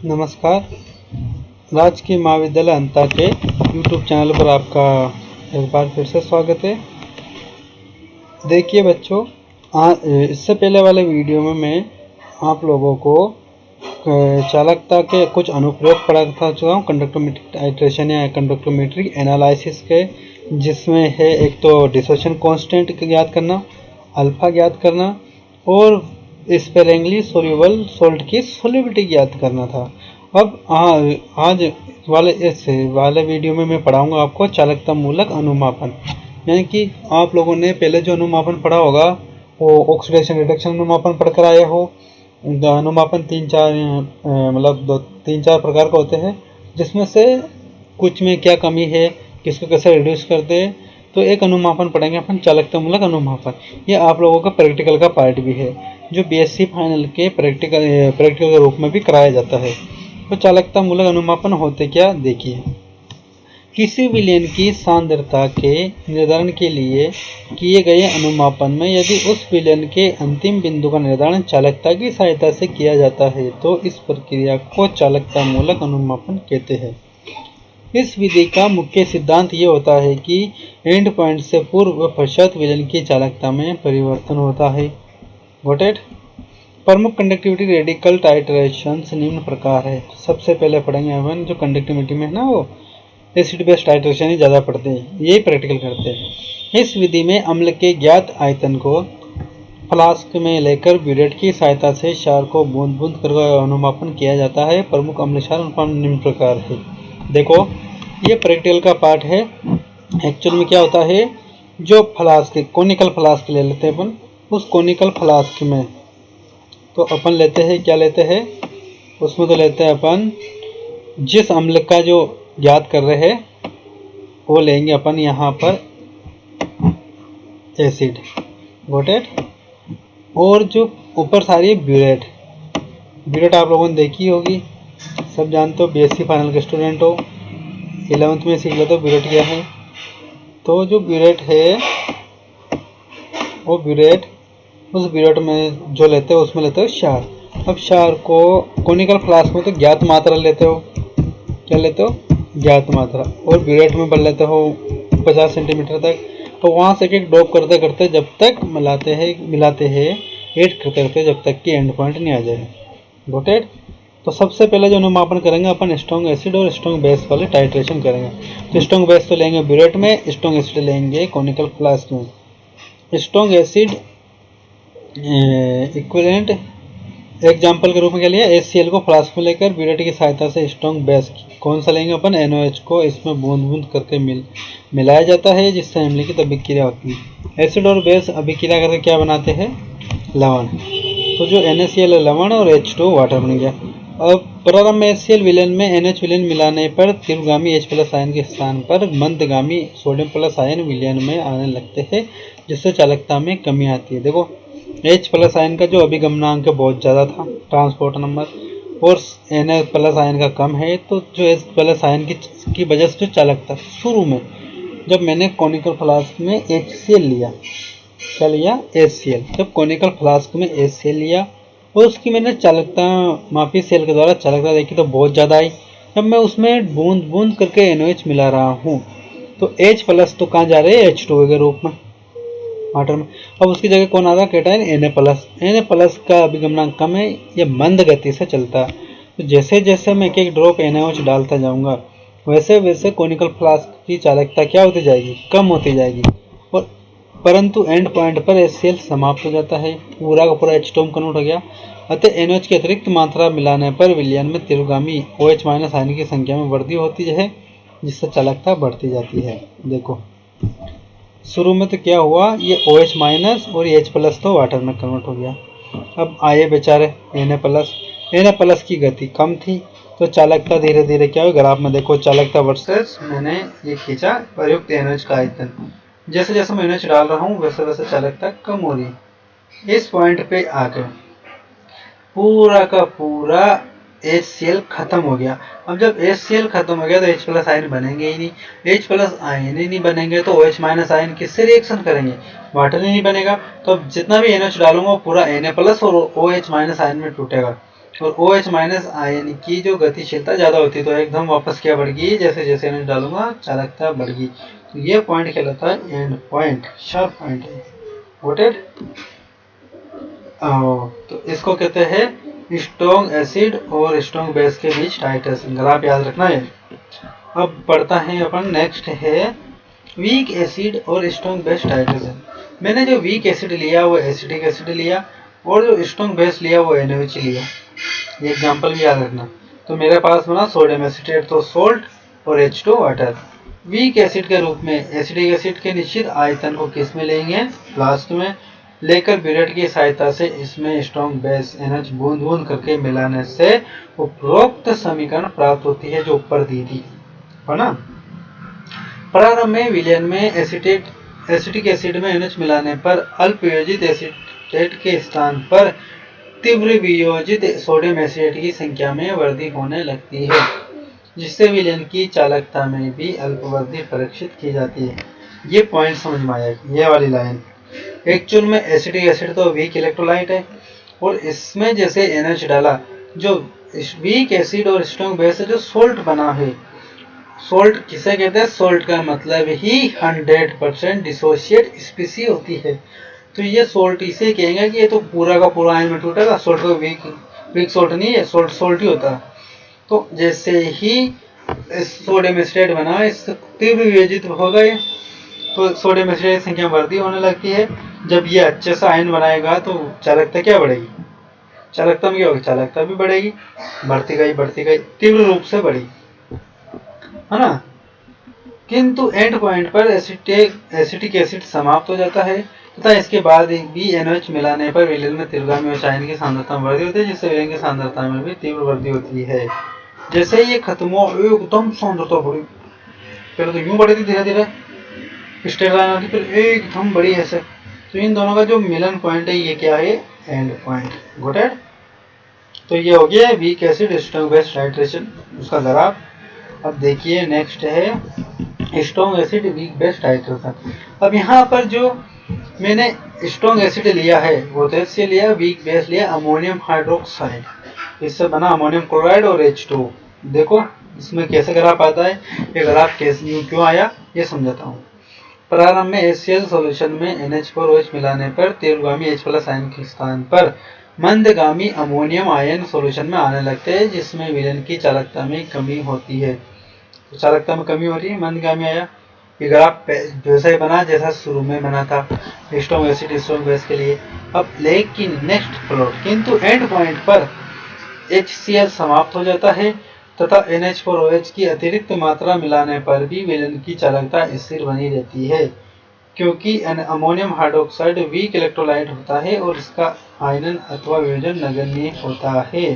नमस्कार। राजकीय महाविद्यालय अंता के यूट्यूब चैनल पर आपका एक बार फिर से स्वागत है। देखिए बच्चों, इससे पहले वाले वीडियो में मैं आप लोगों को चालकता के कुछ अनुप्रयोग पढ़ा चुका हूँ, कंडक्टोमेट्रिक टाइट्रेशन या कंडक्टोमेट्रिक एनालिसिस के, जिसमें है एक तो डिसोसिएशन कांस्टेंट ज्ञात करना, अल्फा ज्ञात करना और स्पेरेंगली सोल्यूबल सॉल्ट की सोल्युबिलिटी ज्ञात करना था। अब आज वाले वीडियो में मैं पढ़ाऊंगा आपको चालकता मूलक अनुमापन। यानी कि आप लोगों ने पहले जो अनुमापन पढ़ा होगा वो ऑक्सीडेशन रिडक्शन अनुमापन पढ़कर आए हो। अनुमापन तीन चार प्रकार का होते हैं, जिसमें से कुछ में क्या कमी है, किसको कैसे रिड्यूस करते हैं। तो एक अनुमापन पढ़ेंगे अपन, चालकता मूलक अनुमापन। ये आप लोगों का प्रैक्टिकल का पार्ट भी है, जो बीएससी फाइनल के प्रैक्टिकल के रूप में भी कराया जाता है। तो चालकता मूलक अनुमापन होते क्या, देखिए। किसी विलयन की सांद्रता के निर्धारण के लिए किए गए अनुमापन में यदि उस विलयन के अंतिम बिंदु का निर्धारण चालकता की सहायता से किया जाता है तो इस प्रक्रिया को चालकता मूलक अनुमापन कहते हैं। इस विधि का मुख्य सिद्धांत ये होता है कि एंड पॉइंट से पूर्व व पश्चात विलयन की चालकता में परिवर्तन होता है। Got it? प्रमुख कंडक्टिविटी रेडिकल टाइट्रेशन निम्न प्रकार है। सबसे पहले पढ़ेंगे अपन जो कंडक्टिविटी में है ना, वो एसिड बेस टाइट्रेशन ही ज़्यादा पढ़ते हैं, यही प्रैक्टिकल करते हैं। इस विधि में अम्ल के ज्ञात आयतन को फ्लास्क में लेकर ब्यूरेट की सहायता से क्षार को बूंद बूंद कर अनुमापन किया जाता है। प्रमुख अम्ल क्षार अनुपात निम्न प्रकार है। देखो, ये प्रैक्टिकल का पार्ट है। एक्चुअल में क्या होता है, जो फ्लास्क कोनिकल फ्लास्क ले लेते हैं अपन, उस कोनिकल फ्लास्क में तो अपन लेते हैं, क्या लेते हैं उसमें, तो लेते हैं अपन जिस अम्ल का जो ज्ञात कर रहे हैं वो लेंगे अपन यहाँ पर एसिड। Got it? और जो ऊपर सारी ब्यूरेट, ब्यूरेट आप लोगों ने देखी होगी, सब जानते हो, बीएससी फाइनल के स्टूडेंट हो, 11th में सीख लेते हो ब्यूरेट क्या है। तो जो ब्यूरेट है वो ब्यूरेट, उस ब्यूरेट में जो लेते हो उसमें लेते हो क्षार। अब क्षार को कोनिकल फ्लास्क में तो ज्ञात मात्रा लेते हो, क्या लेते हो, ज्ञात मात्रा, और ब्यूरेट में भर लेते हो 50 सेंटीमीटर तक। तो वहाँ से एक ड्रॉप करते करते जब तक मिलाते हैं ऐड करते करते जब तक कि एंड पॉइंट नहीं आ जाए। Got it? तो सबसे पहले जो अनुमापन करेंगे अपन स्ट्रॉन्ग एसिड और स्ट्रॉन्ग बेस वाले टाइट्रेशन करेंगे। तो स्ट्रॉन्ग बेस तो लेंगे ब्यूरेट में, स्ट्रॉन्ग एसिड लेंगे कोनिकल फ्लास्क में। स्ट्रॉन्ग एसिड इक्विवेलेंट एग्जाम्पल के रूप में क्या लिया, HCl को फ्लास्क में लेकर ब्यूरेट की सहायता से स्ट्रॉन्ग बेस कौन सा लेंगे अपन, NOH को इसमें बूंद बूंद करके मिलाया जाता है, जिससे अम्लीकृत अभिक्रिया होती है। एसिड और बेस अभिक्रिया करके क्या बनाते हैं, लवण। तो जो NaCl लवण और H2 वाटर बन गया। अब प्रारंभ में HCl विलयन में NH विलयन मिलाने पर तीव्रगामी H+ आयन के स्थान पर मंदगामी सोडियम प्लस आयन विलयन में आने लगते हैं, जिससे चालकता में कमी आती है। देखो, H+ आयन का जो अभिगमनांक बहुत ज़्यादा था, ट्रांसपोर्ट नंबर, और Na+ आयन का कम है, तो जो H+ आयन की वजह से जो चालकता शुरू में जब मैंने कोनिकल फ्लास्क में HCl लिया, क्या लिया, HCl, जब कोनिकल फ्लास्क में HCl लिया और उसकी मैंने चालकता मापी सेल के द्वारा चालकता देखी तो बहुत ज़्यादा आई। जब मैं उसमें बूंद बूंद करके NOH मिला रहा हूँ तो H+ तो कहाँ जा रहे हैं, H2O के रूप में वाटर में। अब उसकी जगह कौन आ रहा है, कैटायन Na+ का अभिगमनांक कम है, यह मंद गति से चलता है। तो जैसे जैसे मैं एक ड्रॉप NaOH डालता जाऊंगा वैसे वैसे कोनिकल फ्लास्क की चालकता क्या होती जाएगी, कम होती जाएगी। और परंतु एंड पॉइंट पर HCl समाप्त हो जाता है, पूरा का पूरा H2O कन्वर्ट हो गया। अतः NOH की अतिरिक्त मात्रा मिलाने पर विलयन में तीव्रगामी OH- आयन की संख्या में वृद्धि होती है, जिससे चालकता बढ़ती जाती है। देखो, शुरू में तो क्या हुआ, ये OH- और H+ तो वाटर में कन्वर्ट हो गया। अब आए बेचारे Na+ की गति कम थी, तो चालकता धीरे धीरे क्या हुई, ग्राफ में देखो चालकता वर्सेस मैंने ये खींचा प्रयुक्त NOH का आयतन। जैसे जैसे मैं NOH डाल रहा हूँ वैसे वैसे चालकता कम हो रही है। इस पॉइंट पे आकर पूरा का पूरा HCl खत्म हो गया। अब जब HCl खत्म हो गया तो H+ आयन बनेंगे ही नहीं। H+ आयन ही नहीं बनेंगे तो OH- आयन किससे रिएक्शन करेंगे, वाटर ही नहीं बनेगा। तो अब जितना भी NOH डालूंगा पूरा Na+ और OH- आयन में टूटेगा। और OH माइनस आयन की जो गतिशीलता ज़्यादा होती है, तो एकदम वापस क्या बढ़ जैसे जैसे एनएच डालूंगा चालकता बढ़। तो ये पॉइंट कहलाता है एंड पॉइंट, शार्प पॉइंट है। वोटेड। तो इसको कहते हैं स्ट्रॉन्ग एसिड और स्ट्रॉन्ग बेस के बीच टाइट्रेशन। ग्राफ याद रखना है। अब पढ़ता है अपन, नेक्स्ट है वीक एसिड और स्ट्रॉन्ग बेस टाइट्रेशन। मैंने जो वीक एसिड लिया वो एसिटिक एसिड लिया, और जो स्ट्रॉन्ग बेस लिया वो NaOH लिया। ये एग्जाम्पल भी याद रखना। तो मेरे पास बना सोडियम एसिटेट, तो सोल्ट, और H2 वाटर। वीक एसिड के रूप में एसिडिक एसिड के निश्चित आयतन को किस में लेंगे, फ्लास्क में लेकर ब्यूरेट की सहायता से इसमें स्ट्रॉन्ग बेस NH बूंद बूंद करके मिलाने से उपरोक्त समीकरण प्राप्त होती है जो ऊपर दी थी, है ना। प्रारंभ में विलयन में एसिटिक एसिड में NH मिलाने पर अल्प वियोजित एसिटेट के स्थान पर तीव्र वियोजित सोडियम एसिटेट की संख्या में वृद्धि होने लगती है, जिससे विलयन की चालकता में भी अल्प वृद्धि परीक्षित की जाती है। ये पॉइंट समझ में आया, ये वाली लाइन। एक्चुअल में एसिटिक एसिड तो वीक इलेक्ट्रोलाइट है, और इसमें जैसे NH डाला, जो वीक एसिड और स्ट्रॉन्ग बेस है जो सोल्ट बना है। सोल्ट किसे कहते हैं, सोल्ट का मतलब ही 100% डिसोशिएट स्पीसी होती है। तो ये सोल्ट इसे कहेंगे कि ये तो पूरा का पूरा आयन में टूटेगा। सोल्ट को वीक सोल्ट नहीं है, सोल्ट सोल्ट ही होता है। तो जैसे ही सोडियम एसिटेट बना, इस तीव्र वियोजित होगा ये, तो सोडियम एसिटेट की संख्या वृद्धि होने लगती है। जब ये अच्छे से आयन बनाएगा तो चालकता क्या बढ़ेगी, चालकता में क्या होगी, चालकता भी बढ़ेगी, बढ़ती गई तीव्र रूप से बढ़ी, है ना। किंतु एंड पॉइंट पर एसिटिक एसिड समाप्त हो जाता है तथा इसके बाद भी NaOH मिलाने पर विलयन में तीव्रगामी आयन की सांद्रता में वृद्धि होती है, जिससे विलयन की सांद्रता में भी तीव्र वृद्धि होती है। जैसे ये खत्म हो, एकदम सांद्रता बढ़ी, पहले तो यूं बढ़ी थी, धीरे धीरे स्ट्रेट लाइन आती, फिर एकदम बड़ी ऐसे। तो इन दोनों का जो मिलन पॉइंट है ये क्या है, एंड पॉइंट। Got it. तो ये हो गया weak acid strong base titration, उसका ग्राफ। अब देखिए नेक्स्ट है strong acid weak base titration. अब यहाँ पर जो मैंने स्ट्रॉन्ग एसिड लिया है वो तो इससे लिया, वीक बेस लिया अमोनियम हाइड्रोक्साइड, इससे बना अमोनियम क्लोराइड और H2। देखो इसमें कैसे ग्राफ आता है, ये ग्राफ कैसे क्यों आया ये समझाता हूँ। प्रारंभ में HCl सॉल्यूशन में NH4OH मिलाने पर तीव्रगामी H+ आयन के स्थान पर मंदगामी अमोनियम आयन सॉल्यूशन में आने लगते हैं, जिसमें विलयन की चालकता में कमी होती है। तो चालकता में कमी हो रही है, मंदगामी आया। ये ग्राफ वैसा ही बना जैसा शुरू में बना था स्ट्रॉन्ग एसिड स्ट्रॉन्ग बेस के लिए। अब लेकिन नेक्स्ट प्लॉट, किंतु एंड पॉइंट पर HCl समाप्त हो जाता है तथा NH4OH की अतिरिक्त मात्रा मिलाने पर भी विलयन की चालकता स्थिर बनी रहती है, क्योंकि अमोनियम हाइड्रोक्साइड वीक इलेक्ट्रोलाइट होता है और इसका आयनन अथवा वियोजन नगण्य होता है।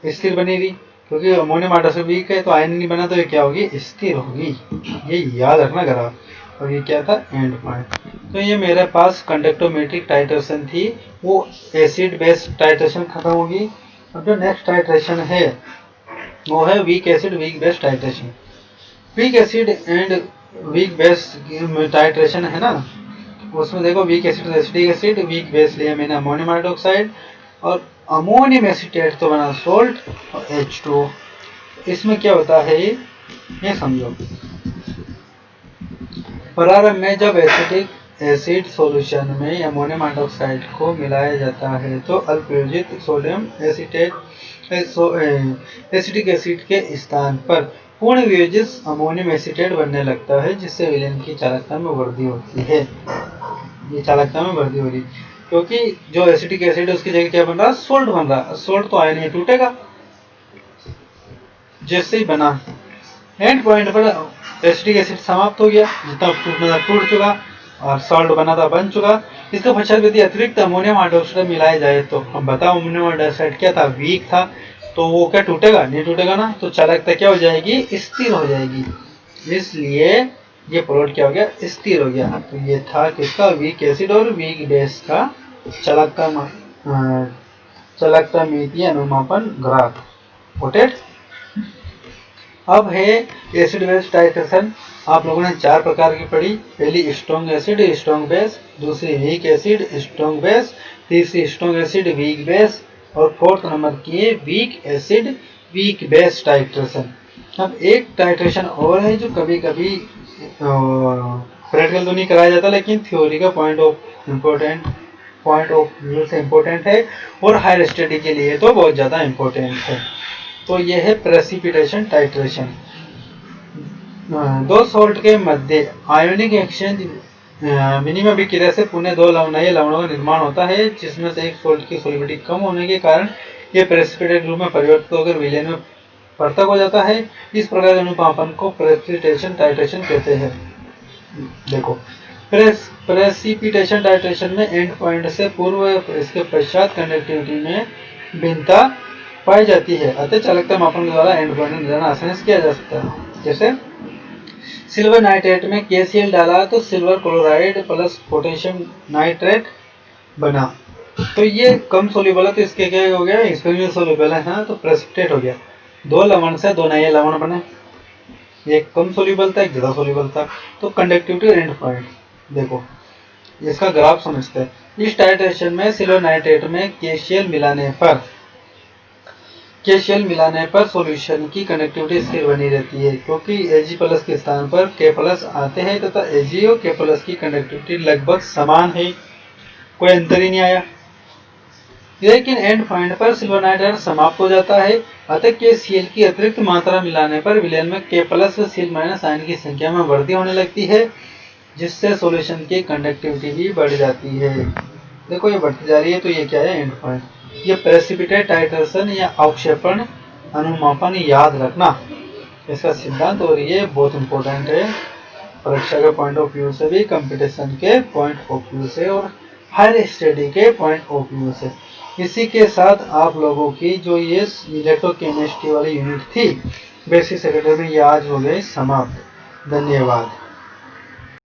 स्थिर बनी रही, क्योंकि अमोनियम हाइड्रोक्साइड वीक है तो आयन नहीं बना, तो ये क्या होगी, स्थिर होगी। ये याद रखना ग्राफ। और ये क्या था, एंड पॉइंट। तो ये मेरे पास कंडक्टोमेट्रिक टाइट्रेशन थी, वो एसिड बेस टाइट्रेशन खत्म होगी। अब जो नेक्स्ट टाइट्रेशन है वो है weak acid weak base titration. Weak acid and weak base titration है ना, उसमें देखो weak acid acetic acid, weak base लिया मैंने अमोनियम हाइड्रोक्साइड, और अमोनियम एसिटेट तो बना सोल्ट और H2। इसमें क्या होता है ये समझो। प्रारंभ में जब एसिटिक एसिड सॉल्यूशन में अमोनियम हाइड्रोक्साइड को मिलाया जाता है तो अल्पयोजित सोडियम एसिटेट एसिटिक एसिड के स्थान पर पूर्ण वियोजित अमोनियम एसिटेट बनने लगता है, जिससे विलयन की चालकता में वृद्धि होती है। ये चालकता में वृद्धि हो रही, क्योंकि जो एसिटिक एसिड है उसकी जगह क्या बन रहा है, सोल्ट बन रहा है। सोल्ट तो आयन में टूटेगा, जैसे ही बना एंड पॉइंट पर एसिटिक एसिड समाप्त हो गया, जितना टूटना था टूट चुका और सॉल्ट बना था बन चुका। इसके पश्चात यदि अतिरिक्त अमोनियम हाइड्रोक्साइड मिलाया जाए तो हम बताओ अमोनियम हाइड्रोक्साइड क्या था, वीक था, तो वो क्या टूटेगा, नहीं टूटेगा ना, तो चालकता क्या हो जाएगी, स्थिर हो जाएगी। इसलिए ये प्लॉट क्या हो गया, स्थिर हो गया। तो ये था किसका, वीक एसिड और वीक बेस का चालकता मिति अनुमापन ग्राफ। नोटेड। अब है एसिड बेस टाइट्रेशन। आप लोगों ने 4 प्रकार की पढ़ी। पहली स्ट्रॉन्ग एसिड स्ट्रॉन्ग बेस, दूसरी वीक एसिड स्ट्रॉन्ग बेस, तीसरी स्ट्रॉन्ग एसिड वीक बेस, और फोर्थ नंबर की है weak acid weak base titration. अब एक टाइट्रेशन और है जो कभी कभी प्रैक्टिकल तो नहीं कराया जाता लेकिन थ्योरी का पॉइंट ऑफ व्यू से इम्पोर्टेंट है और हायर स्टडी के लिए तो बहुत ज़्यादा इम्पोर्टेंट है। तो यह है प्रेसिपिटेशन टाइट्रेशन। दो सॉल्ट के मध्य आयोनिक एक्सचेंज मिनिमम विक्रिया से पुनः दो नए लवणों का निर्माण होता है जिसमें से एक सॉल्ट की सॉल्युबिलिटी कम होने के कारण यह प्रेसिपिटेट रूप में परिवर्तित होकर विलयन में पृथक हो जाता है। इस प्रकार के अनुपापन को प्रेसिपिटेशन टाइट्रेशन कहते हैं। देखो प्रेसिपिटेशन टाइट्रेशन में एंड पॉइंट से पूर्व इसके पश्चात कंडक्टिविटी में भिन्नता पाई जाती है, अतः चालकता मापन के द्वारा एंड पॉइंट निर्धारण आसानी से किया जा सकता है। जैसे सिल्वर नाइट्रेट में KCl डाला तो silver chloride plus potassium nitrate बना, तो ये कम सोल्यूबल है तो इसके क्या हो गया, एक्सपेरिमेंट सोल्यूबल है ना, तो प्रेसिपिटेट हो गया। दो लवण से दो नए लवण बने, एक कम सोल्यूबल था एक ज्यादा सोल्यूबल था, तो कंडक्टिविटी एंड पॉइंट देखो इसका ग्राफ समझते हैं। इस टाइट्रेशन में सिल्वर नाइट्रेट में KCl मिलाने पर सॉल्यूशन की कंडक्टिविटी स्थिर बनी रहती है क्योंकि Ag+ के स्थान पर K+ आते हैं तथा Ag और K+ की कंडक्टिविटी लगभग समान है, कोई अंतर ही नहीं आया। लेकिन एंड पॉइंट पर सिल्वर नाइट्रेट समाप्त हो जाता है, अतः KCl की अतिरिक्त मात्रा मिलाने पर विलयन में K+ व Cl- आयन की संख्या में वृद्धि होने लगती है जिससे सॉल्यूशन की कंडक्टिविटी भी बढ़ जाती है। देखो ये बढ़ती जा रही है, तो ये क्या है, एंड पॉइंट। ये प्रेसिपिटेट टाइट्रेशन या अवक्षेपण अनुमापन याद रखना इसका सिद्धांत, और ये बहुत इंपॉर्टेंट है परीक्षा के पॉइंट ऑफ व्यू से भी, कंपटीशन के पॉइंट ऑफ व्यू से और हायर स्टडी के पॉइंट ऑफ व्यू से। इसी के साथ आप लोगों की जो ये इलेक्ट्रोकेमिस्ट्री वाली यूनिट थी बेसिक सेकेंडरी में, ये आज हो गई समाप्त। धन्यवाद।